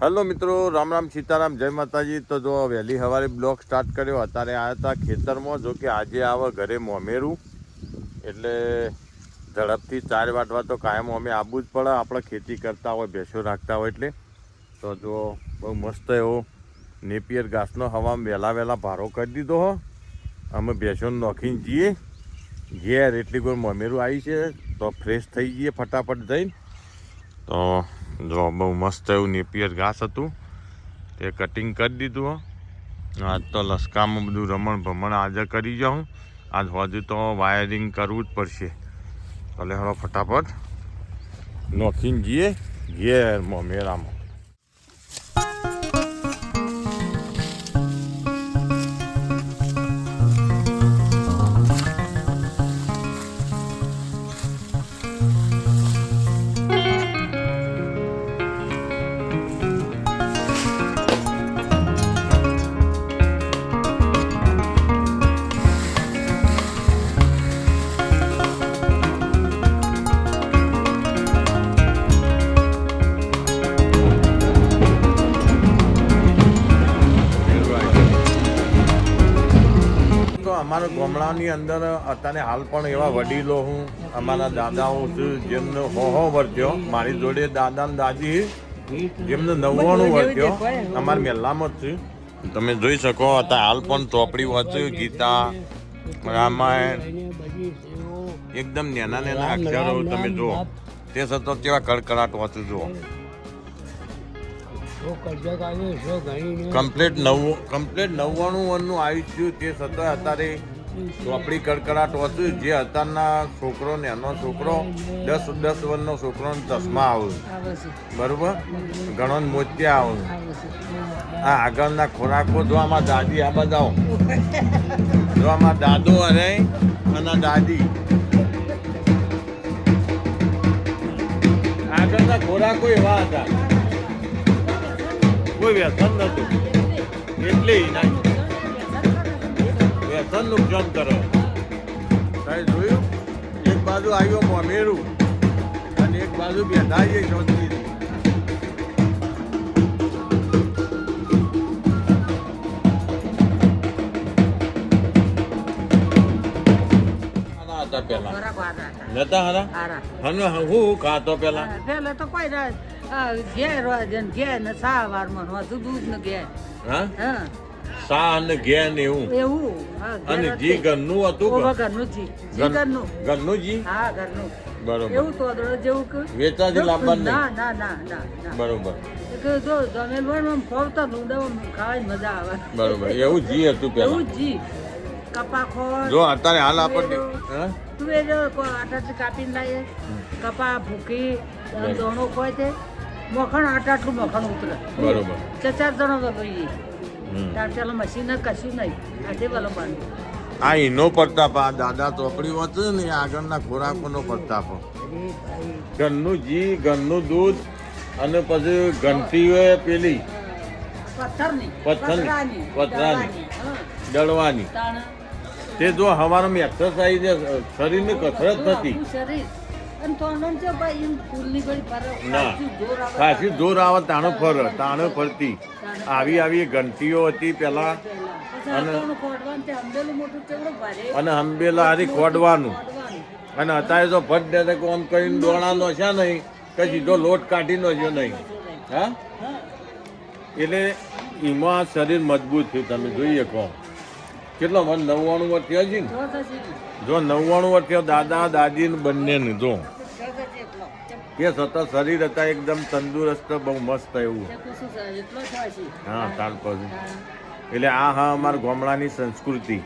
Hello મિત્રો, રામ રામ સીતારામ, જય માતાજી. તો જો વહેલી સવારે બ્લોગ સ્ટાર્ટ કર્યો. અત્યારે આવ્યા હતા ખેતરમાં. જો કે આજે આવે ઘરે મોમેરું એટલે ઝડપથી 4 વાટવા તો કાયમ અમે આવવું જ પડે. આપણે ખેતી કરતા હોય, ભેંસો રાખતા હોય એટલે. તો જો બહુ મસ્ત એવો નેપિયર ઘાસનો હવામાં વહેલા ભારો કરી દીધો હો. અમે ભેંસોને નોખીને જઈએ ઘેર. એટલી કોઈ મોમેરું આવી છે તો ફ્રેશ થઈ જઈએ ફટાફટ જઈને. તો જો બહુ મસ્ત એવું નેપિયર ઘાસ હતું તે કટિંગ કરી દીધું હો. આજ તો લસકામાં બધું રમણ ભમણ આજે કરી જાઉં. આજ હજુ તો વાયરિંગ કરવું જ પડશે. એટલે હવે ફટાફટ નોખીને જઈએ ઘેરમાં મેળામાં. અમારા ગામડાની અંદર અત્યારે હાલ પણ એવા વડીલો હું અમારા દાદાઓ છું જેમને હો વર્ત્યો. મારી જોડે દાદા ને દાદી જેમને 99 વર્ત્યો અમારા મેલ્લામાં જ છે. તમે જોઈ શકો અત્યારે હાલ પણ ચોપડી વાંચ્યું, ગીતા, રામાયણ, એકદમ નાના અક્ષરો તમે જુઓ. તે સતત કેવા કડકડાટ વાંચું જુઓ. કમ્પ્લીટ 99 વર્ષનું આયુષ્ય. તે સતત અત્યારે ચોપડી કડકડાટ વાંચ્યું. જે અત્યારના છોકરો ને એનો છોકરો 10 વર્ષનો છોકરો ચશ્મા આવે બરોબર, ઘણો મોતિયા આવે. આ આગળના ખોરાકો જો આમાં દાદી આ બધાઓ જો આમાં દાદો અને દાદી આગળના ખોરાકો એવા હતા. કોઈ વ્યસન નતું એટલે વ્યસન નુકસાન કરે. તારે જોયું, એક બાજુ આવ્યો મોમેરું અને એક બાજુ બેઠા છે શાંતિથી. નતા હારા હું ખાતો પેલા તો કોઈ ઘેર ને સાવારમાં દૂધ ને ઘેર સા અને ઘેર ને એવું. અને જી ઘરનું હતું, ઘરનું જી બરોબર. એવું તો જેવું કે વેચાથી લાવવાનું ના બરોબર. જો જમેલ ફરતા ખાવાની મજા આવે બરોબર. એવું જી હતું પેલા. એવું જી કપા ખોર જો અત્યારે હાલ આપણને તુવેર આટાથી કાપીને લાવીએ, કપા ભૂકી દોણો ખોય છે. મખણ આટલું મખણ ઉતરે બરોબર. 4 જણો વગડીએ ત્યાં પેલા મશીન કશું નહીં. આજે પેલો બાંધો આ એનો પ્રતાપ. આ દાદા ચોપડી વાંચે ને આગળના ખોરાકોનો પ્રતાપ. ઘરનું જી, ઘરનું દૂધ અને પછી ઘંટી પેલી પથ્થરની દળવાની. તે જો હવારમાં એક્સરસાઇઝ શરીરની કસરત નથી. ના ખાસી જોર આવે તાણે ફરતી આવી ઘંટીઓ હતી પેલા. અને હંબેલા હારી ખોડવાનું. અને અત્યારે તો ફટ દે આમ કરીને દોણાનો છે નહીં કે સીધો લોટ કાઢીનો છે નહીં. હા, એટલે એમાં શરીર મજબૂત થયું. તમે જોઈએ કહો કેટલો મને 99 વર્ષ થયા છે ને. જો 99 વર્ષ થયા દાદા દાદી બંને જો કે સતત શરીર હતા એકદમ તંદુરસ્ત, બહુ મસ્ત એવું. હા, તાર પછી એટલે આ અમારા ગામડાની સંસ્કૃતિ.